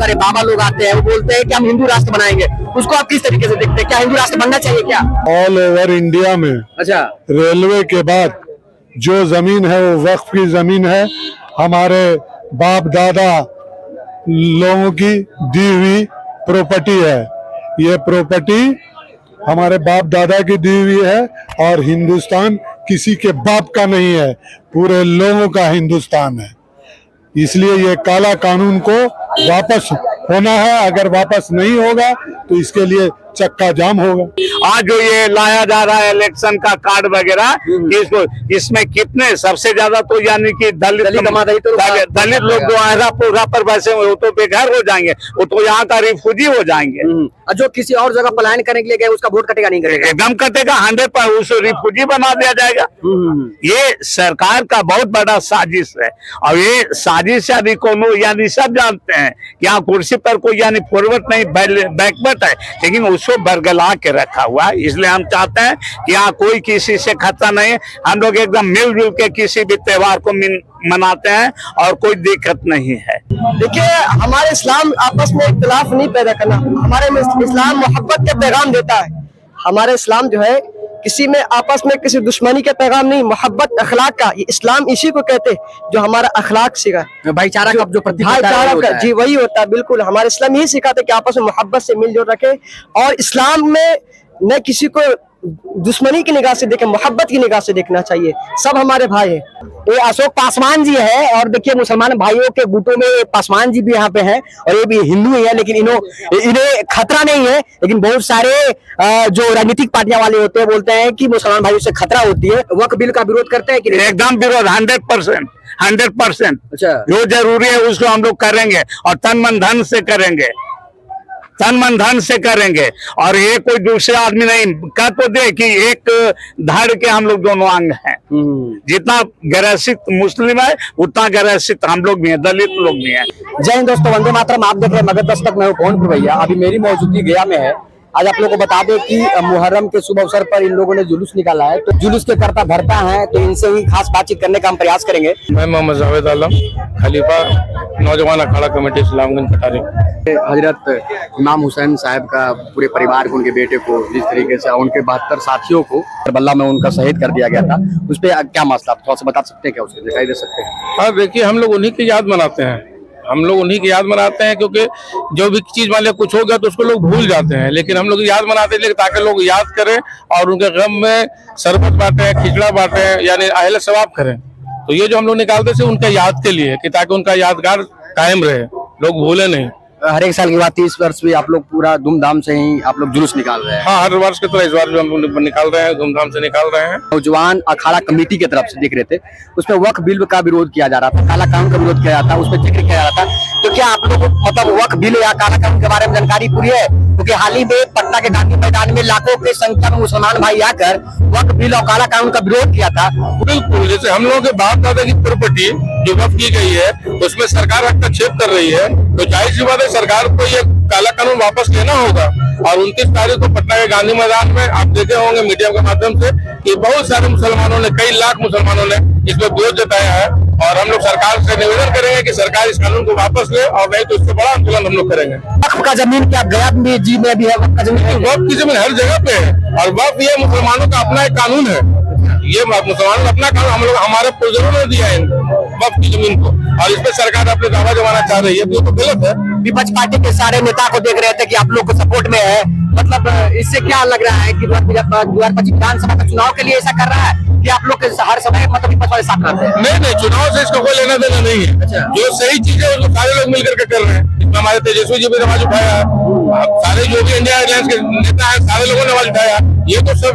सारे बाबा लोग आते हैं, वो बोलते हैं कि हम हिंदू राष्ट्र बनाएंगे, उसको आप किस तरीके से देखते हैं? क्या हिंदू राष्ट्र बनना चाहिए क्या? ऑल ओवर इंडिया में अच्छा, रेलवे के बाद जो जमीन है वो वक्फ की जमीन है, हमारे बाप दादा लोगों की दी हुई प्रॉपर्टी है। ये प्रॉपर्टी हमारे बाप दादा की दी हुई है और हिंदुस्तान किसी के बाप का नहीं है, पूरे लोगों का हिंदुस्तान है। इसलिए ये काला कानून को वापस होना है। अगर वापस नहीं होगा तो इसके लिए चक्का जाम होगा। आज जो ये लाया जा रहा है इलेक्शन का कार्ड वगैरह, इसमें कितने सबसे ज्यादा तो यानी कि दलित लोग जो है पर वैसे वो तो बेघर हो जाएंगे, वो तो यहाँ का रिफ्यूजी हो जाएंगे। और जो किसी और जगह पलायन करने के लिए गए उसका वोट कटेगा नहीं कटेगा? एकदम कटेगा, 100% उसको रिफ्यूजी बना दिया जाएगा। ये सरकार का बहुत बड़ा साजिश है और ये साजिश यानी कोनो यानी सब जानते हैं कि यहाँ कुर्सी पर कोई यानी फॉरवर्ड नहीं बैकवर्ड है, लेकिन उसको बरगला के रखा हुआ है। इसलिए हम चाहते हैं कि यहाँ कोई किसी से खतरा नहीं है, हम लोग एकदम मिलजुल के किसी भी त्योहार को मनाते हैं और कोई दिक्कत नहीं है। देखिए, हमारे इस्लाम आपस में इख्तिलाफ नहीं पैदा करना, हमारे इस्लाम मोहब्बत के पैगाम देता है। हमारे इस्लाम जो है किसी में आपस में किसी दुश्मनी के पैगाम नहीं, मोहब्बत अखलाक का, इस्लाम इसी को कहते हैं जो हमारा अखलाक सिखाए, भाईचारा का जो भाईचारा का जी वही होता है। बिल्कुल, हमारे इस्लाम यही सिखाते कि आपस में मोहब्बत से मिलजुल रखे और इस्लाम में न किसी को दुश्मनी की निगाह से देखे, मोहब्बत की निगाह से देखना चाहिए। सब हमारे भाई हैं। ये अशोक पासवान जी है और देखिए मुसलमान भाइयों के गुटों में पासवान जी भी यहाँ पे हैं और ये भी हिंदू ही है, लेकिन इन्हें खतरा नहीं है। लेकिन बहुत सारे जो राजनीतिक पार्टियां वाले होते हैं बोलते हैं कि मुसलमान भाइयों से खतरा होती है। वक्फ बिल का विरोध करते हैं कि एकदम विरोध, 100%। अच्छा, जो जरूरी है उसको हम लोग करेंगे और तन मन धन से करेंगे, तन मन धन से करेंगे। और ये कोई दूसरे आदमी नहीं कह तो दे कि एक धड़ के हम लोग दोनों अंग हैं। जितना गैरसित मुस्लिम है उतना गैरसित हम लोग भी हैं, दलित लोग भी हैं। जय हिंद दोस्तों, वंदे मातरम। आप देख रहे हैं मगध दस्तक में पहुंच भैया। अभी मेरी मौजूदगी गया में है। आज आप लोगों को बता दें कि मुहर्रम के शुभ अवसर पर इन लोगों ने जुलूस निकाला है, तो जुलूस के करता धरता है, तो इनसे ही खास बातचीत करने का हम प्रयास करेंगे। मैं मोहम्मद जावेद आलम, खलीफा नौजवान अखाड़ा कमेटी इस्लामगंज कटारी। हजरत इमाम हुसैन साहब का पूरे परिवार को, उनके बेटे को, जिस तरीके से उनके 72 साथियों को करबला में उनका शहीद कर दिया गया था, उस पर क्या मसला थोड़ा सा बता सकते हैं क्या, उसको दिखाई दे सकते हैं? हाँ देखिए, हम लोग उन्हीं की याद मनाते हैं, क्योंकि जो भी चीज मान लिया कुछ हो गया तो उसको लोग भूल जाते हैं, लेकिन हम लोग याद मनाते हैं ताकि लोग याद करें और उनके गम में शरबत बांटे, खिचड़ा बांटे, यानी अहले सवाब करें। तो ये जो हम लोग निकालते थे उनके याद के लिए कि ताकि उनका यादगार कायम रहे, लोग भूले नहीं। हर एक साल के बाद 30 वर्ष भी आप लोग पूरा धूमधाम से ही आप लोग जुलूस निकाल रहे हैं? हाँ, हर वर्ष की तरह इस बार भी हम लोग निकाल रहे हैं, धूमधाम से निकाल रहे हैं। नौजवान अखाड़ा कमेटी की तरफ से देख रहे थे, उसमें वक्फ बिल का विरोध किया जा रहा था, काला कानून का विरोध किया जाता, उस पर जिक्र किया जा रहा था। तो क्या आप लोग मतलब वक्फ बिल या काला कानून के बारे में जानकारी पूरी है? क्योंकि हाल ही में पटना के गांधी मैदान में लाखों की संख्या में मुसलमान भाई आकर वक्फ बिल और काला कानून का विरोध किया था। बिल्कुल, जैसे हम लोगों के बाप दादा की प्रॉपर्टी जो वक्फ की गई है उसमें सरकार हस्तक्षेप कर रही है, तो जाहिर सी बात है सरकार को ये काला कानून वापस लेना होगा। और 29 तारीख को पटना के गांधी मैदान में आप देखे होंगे मीडिया के माध्यम से कि बहुत सारे मुसलमानों ने, कई लाख मुसलमानों ने इसमें विरोध जताया है और हम लोग सरकार से निवेदन करेंगे कि सरकार इस कानून को वापस ले और नहीं तो इससे बड़ा आंदोलन हम लोग करेंगे। वक्फ का जमीन क्या गया जी में भी है? वक्फ का जमीन, वक्फ की जमीन हर जगह पे है और वक्फ ये मुसलमानों का अपना एक कानून है, ये मुसलमानों का अपना कानून, हम लोग हमारे पूर्वजों ने दिया है वक्फ की जमीन को, और इस पे सरकार अपने दावा जमाना चाह रही है, तो गलत है। विपक्ष पार्टी के सारे नेता को देख रहे थे कि आप लोग को सपोर्ट में है, मतलब इससे क्या लग रहा है कि 2025 विधानसभा का चुनाव के लिए ऐसा कर रहा है कि आप लोग हर समय मतलब विपक्ष वाले साथ रहते हैं? नहीं, चुनाव से इसका कोई लेना देना नहीं है। अच्छा। जो सही चीज है उसको सारे लोग मिलकर के कर रहे हैं। इसमें हमारे तेजस्वी जी भी आवाज उठाया, सारे जो भी इंडिया अलायंस के नेता है सारे लोगों ने आवाज उठाया। ये तो सिर्फ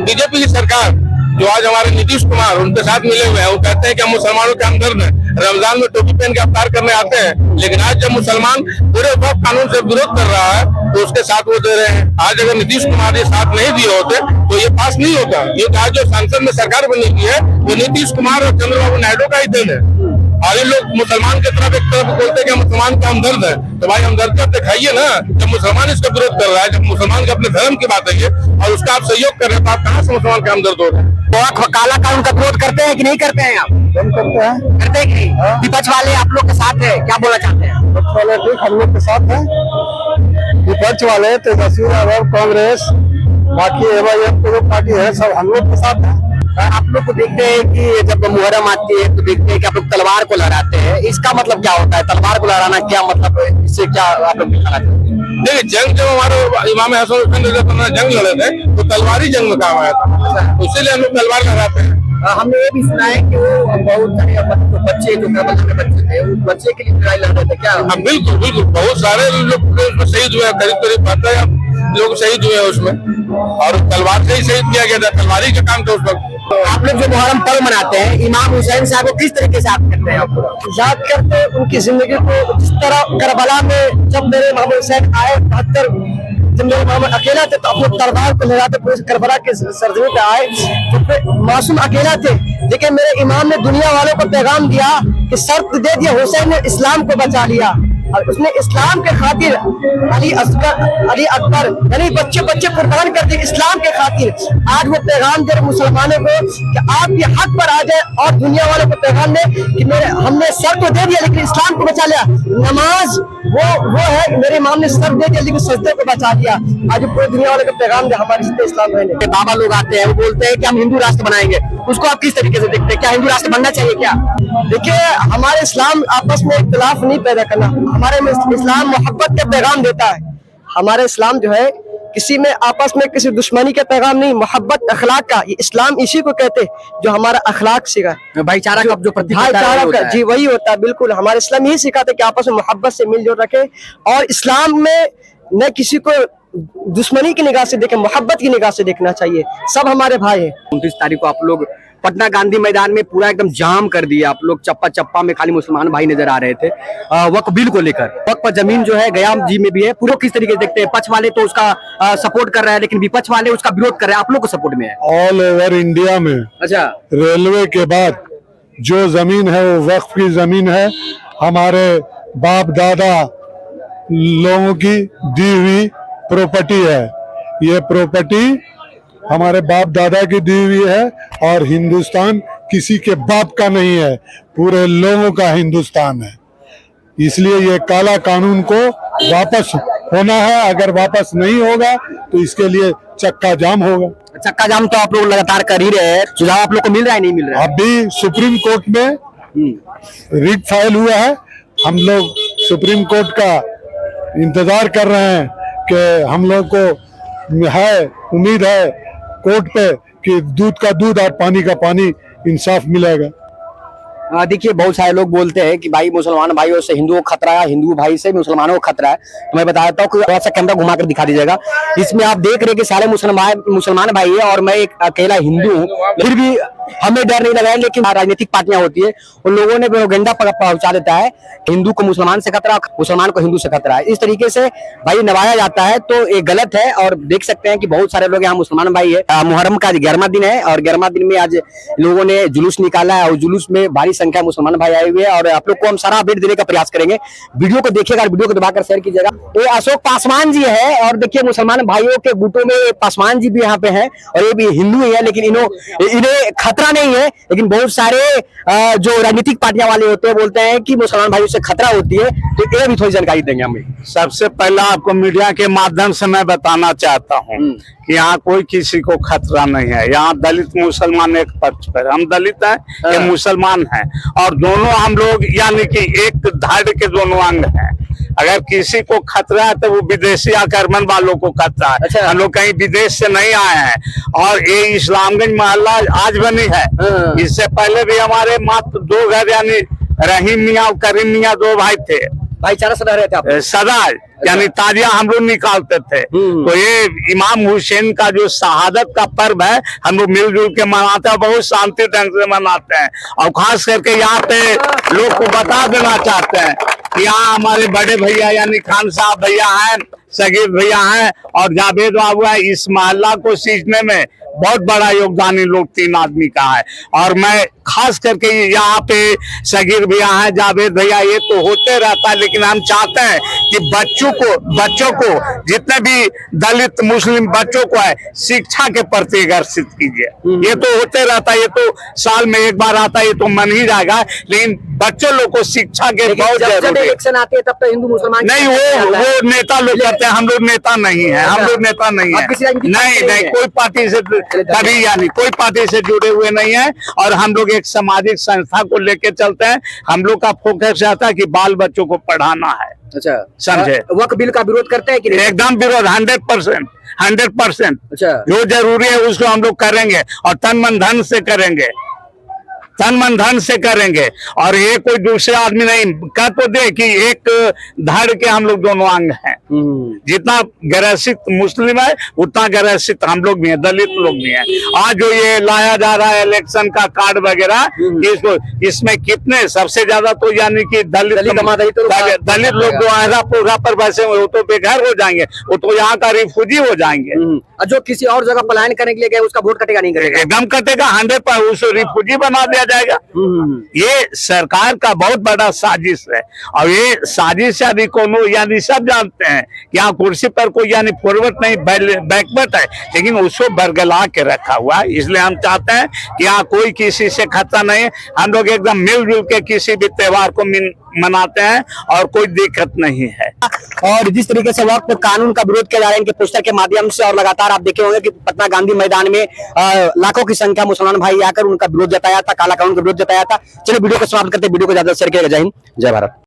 बीजेपी की सरकार जो आज हमारे नीतीश कुमार उनके साथ मिले हुए हैं, वो कहते हैं कि हम मुसलमानों के हमदर्द हैं, रमजान में टोपी पहन के अफ्तार करने आते हैं, लेकिन आज जब मुसलमान पूरे वक्फ कानून से विरोध कर रहा है तो उसके साथ वो दे रहे हैं। आज अगर नीतीश कुमार ये साथ नहीं दिए होते तो ये पास नहीं होता। ये आज जो संसद में सरकार बनी हुई है वो नीतीश कुमार और चंद्रबाबू नायडू का ही देन है। और ये लोग मुसलमान की तरफ एक तरफ बोलते हैं कि मुसलमान का हमदर्द है, तो भाई हमदर्द दिखाइए ना। जब मुसलमान इसका विरोध कर रहा है, जब मुसलमान के अपने धर्म की बात है ये, और उसका आप सहयोग कर रहे हैं, तो आप कहाँ से मुसलमान का हमदर्द हो रहे हैं? तो काला कानून का विरोध करते हैं कि नहीं करते हैं? आप करते हैं, करते हैं कि नहीं? विपक्ष वाले आप लोग के साथ है, क्या बोलना चाहते हैं? वाले ठीक हम लोग के साथ हैं, विपक्ष वाले तेजस्वी यादव, कांग्रेस, बाकी एमआईएम के जो पार्टी है सब हम लोग के साथ है। आप लोग को देखते हैं कि जब मुहर्रम आती है तो देखते हैं कि आप लोग तलवार को लहराते हैं, इसका मतलब क्या होता है? तलवार को लहराना क्या मतलब है? इससे क्या आप लोग दिखाना चाहते हैं? देखिए, जंग जब हमारे इमाम हसन जंग लड़े थे तो तलवारी जंग में काम आया था, तो इसीलिए हम लोग तलवार लहराते हैं। हमने ये भी सुना है कि वो बहुत सारे बच्चे जो करबला के बच्चे थे, उस बच्चे के लिए लड़ाई लड़ रहे थे क्या? हाँ बिल्कुल बिल्कुल, बहुत सारे लोग उसमें शहीद हुए, करीब 15 लोग शहीद हुए उसमें, और तलवार से ही शहीद किया गया था, तलवारी का काम था उस वक्त। आप लोग जो मुहर्रम पर्व मनाते हैं, इमाम हुसैन साहब को किस तरीके से याद करते हैं? आप याद करते हैं उनकी जिंदगी को, जिस तरह करबला में जब मेरे इमाम हुसैन आए 72, जब मेरे इमाम अकेला थे तो अपने तलवार को लहराते पूरे करबला के सरजमी पे आए, तो मासूम अकेला थे, लेकिन मेरे इमाम ने दुनिया वालों को पैगाम दिया कि शर्त दे दिया, हुसैन ने इस्लाम को बचा लिया और उसने इस्लाम के खातिर अली अकबर यानी बच्चे बच्चे कुर्बान कर दिए इस्लाम के खातिर। आज वो पैगाम दे मुसलमानों को कि आप ये हक पर आ जाए, और दुनिया वालों को पैगाम दे कि हमने सर तो दे दिया लेकिन इस्लाम को बचा लिया। नमाज वो है, मेरे इमाम ने सर दे दिया लेकिन सजदे को बचा दिया। आज पूरी दुनिया वालों को पैगाम दे हमारे जितने इस्लाम है। बाबा लोग आते हैं, वो बोलते हैं कि हम हिंदू राष्ट्र बनाएंगे, उसको आप किस तरीके से देखते हैं? क्या हिंदू राष्ट्र बनना चाहिए क्या? देखिए, हमारे इस्लाम आपस में इख्तिलाफ नहीं पैदा करना, हमारे में इस्लाम मोहब्बत के पैगाम देता है। हमारे इस्लाम जो है किसी में आपस में किसी दुश्मनी के पैगाम नहीं, मोहब्बत अखलाक का, ये इस्लाम इसी को कहते हैं जो हमारा अखलाक सिखाए, भाईचारा का जो भाईचारा का जी वही होता है। बिल्कुल, हमारे इस्लाम यही सिखाते हैं कि आपस में मोहब्बत से मिलजुल रखे, और इस्लाम में न किसी को दुश्मनी की निगाह से देखे, मोहब्बत की निगाह से देखना चाहिए। सब हमारे भाई हैं। 29 तारीख को आप लोग पटना गांधी मैदान में पूरा एकदम जाम कर दिया, आप लोग चप्पा चप्पा में खाली मुसलमान भाई नजर आ रहे थे वक्फ बिल को लेकर। वक्फ पर जमीन जो है गया जी में भी है, पूरा किस तरीके से देखते हैं? पक्ष वाले तो उसका सपोर्ट कर रहे हैं, लेकिन विपक्ष वाले उसका विरोध कर रहे हैं, आप लोग को सपोर्ट में है? ऑल ओवर इंडिया में अच्छा, रेलवे के बाद जो जमीन है वो वक्फ की जमीन है, हमारे बाप दादा लोगों की दी हुई प्रॉपर्टी है। ये प्रॉपर्टी हमारे बाप दादा की दी हुई है, और हिंदुस्तान किसी के बाप का नहीं है, पूरे लोगों का हिंदुस्तान है। इसलिए ये काला कानून को वापस होना है, अगर वापस नहीं होगा तो इसके लिए चक्का जाम होगा। चक्का जाम तो आप लोग लगातार कर ही रहे हैं, सुझाव आप लोग को मिल रहा है नहीं मिल रहा है? अभी सुप्रीम कोर्ट में रिट फाइल हुआ है, हम लोग सुप्रीम कोर्ट का इंतजार कर रहे हैं कि हम लोग को है उम्मीद है कोर्ट पे कि दूध का दूध और पानी का पानी इंसाफ मिलेगा। देखिए, बहुत सारे लोग बोलते हैं कि भाई मुसलमान भाइयों से हिंदुओं को खतरा है, हिंदू भाई से मुसलमानों को खतरा है। तो मैं बता देता हूँ, थोड़ा सा कैमरा घुमा कर दिखा दीजिएगा। इसमें आप देख रहे हैं कि सारे मुसलमान भाई है और मैं एक अकेला हिंदू हूँ, फिर भी हमें डर नहीं लगा है। लेकिन राजनीतिक पार्टियां होती है, उन लोगों ने प्रोपेगेंडा पहुंचा देता है, हिंदू को मुसलमान से खतरा, मुसलमान को हिंदू से खतरा है। इस तरीके से भाई नवाया जाता है, तो ये गलत है। और देख सकते हैं कि बहुत सारे लोग यहाँ मुसलमान भाई है। मुहर्रम का 11वां दिन है, और 11वां दिन में आज लोगों ने जुलूस निकाला है, और जुलूस में भारी संख्या मुसलमान भाई आए हुए हैं। और आप लोग को हम सारा अपडेट देने का प्रयास करेंगे। वीडियो को देखिएगा और वीडियो को दबाकर शेयर कीजिएगा। ये अशोक पासवान जी है, और देखिए मुसलमान भाइयों के गुटों में पासवान जी भी यहाँ पे हैं, और ये भी हिंदू ही है, लेकिन इन्हें खतरा नहीं है। लेकिन बहुत सारे जो राजनीतिक पार्टियां वाले होते हैं बोलते हैं कि मुसलमान भाइयों से खतरा होती है, तो ये भी थोड़ी जानकारी देंगे हमें। सबसे पहला आपको मीडिया के माध्यम से मैं बताना चाहता हूँ कि यहाँ कोई किसी को खतरा नहीं है। यहाँ दलित मुसलमान एक पक्ष पर, हम दलित हैं, ये मुसलमान हैं, और दोनों हम लोग यानी कि एक धाड़ के दोनों अंग हैं। अगर किसी को खतरा है तो वो विदेशी आक्रमण वालों को खतरा है। अच्छा। हम लोग कहीं विदेश से नहीं आए हैं, और ये इस्लामगंज मोहल्ला आज बनी है। इससे पहले भी हमारे मात्र 2 घर यानी रहीम मियाँ और करीम मियाँ 2 भाई थे, भाईचारा सदा रहते आप? सदा यानी ताजिया हम लोग निकालते थे। तो ये इमाम हुसैन का जो शहादत का पर्व है, हम लोग मिलजुल के मनाते हैं, बहुत शांति ढंग से मनाते हैं। और खास करके यहाँ पे लोग को बता देना चाहते हैं कि यहाँ हमारे बड़े भैया यानी खान साहब भैया हैं, सगीर भैया हैं, और जावेद बाबू है। इस मोहल्ला को सींचने में बहुत बड़ा योगदान इन लोग 3 आदमी का है। और मैं खास करके यहाँ पे सगीर भैया है, जावेद भैया, ये तो होते रहता है, लेकिन हम चाहते हैं कि बच्चों को जितने भी दलित मुस्लिम बच्चों को है शिक्षा के प्रति आकर्षित कीजिए। ये तो होते रहता है, ये तो साल में एक बार आता है, ये तो मन ही जाएगा, लेकिन बच्चों लोग को शिक्षा के बहुत जरूरी है। इलेक्शन आती है तब तो हिंदू मुसलमान नहीं, वो नेता लोग करते हैं, हम लोग नेता नहीं है, हम लोग नेता नहीं है, नहीं, कोई पार्टी से कभी यानी कोई पार्टी से जुड़े हुए नहीं है। और हम लोग एक सामाजिक संस्था को लेके चलते हैं। हम लोग का फोकस रहता है कि बाल बच्चों को पढ़ाना है। अच्छा, समझे? वक्फ बिल का विरोध करते हैं कि नहीं? एकदम विरोध, 100%। अच्छा, जो जरूरी है उसको हम लोग करेंगे और तन मन धन से करेंगे, तन मन धन से करेंगे। और ये कोई दूसरे आदमी नहीं कह तो दे कि एक धड़ के हम लोग दोनों अंग हैं। जितना ग्रसित मुस्लिम है उतना ग्रसित हम लोग भी हैं, दलित लोग भी हैं। आज जो ये लाया जा रहा है इलेक्शन का कार्ड वगैरह, इसको इसमें कितने सबसे ज्यादा तो यानी कि दलित लोग जो आधा पूरा पर वैसे वो तो बेघर हो जाएंगे, वो तो यहाँ का रिफ्यूजी हो जाएंगे। और जो किसी और जगह पलायन करने के लिए गए उसका वोट कटेगा नहीं कटेगा? एकदम कटेगा, 100%। उसको रिफ्यूजी बना दिया जाएगा। ये सरकार का बहुत बड़ा साजिश है। और ये साजिश यानी कोनो यानी सब जानते हैं कि यहाँ कुर्सी पर कोई यानी फॉरवर्ड नहीं बैकवर्ड है, लेकिन उसको बरगला के रखा हुआ है। इसलिए हम चाहते हैं कि यहाँ कोई किसी से खतरा नहीं, हम लोग एकदम मिलजुल के किसी भी त्योहार को मनाते हैं और कोई दिक्कत नहीं है। और जिस तरीके से वक्त कानून का विरोध किया जा रहा है इनके पोस्टर के माध्यम से, और लगातार आप देखे होंगे कि पटना गांधी मैदान में लाखों की संख्या मुसलमान भाई आकर उनका विरोध जताया था, काला कानून का विरोध जताया था। चलिए वीडियो को समाप्त करते, वीडियो को ज्यादा शेयर किया। जय हिंद, जय भारत।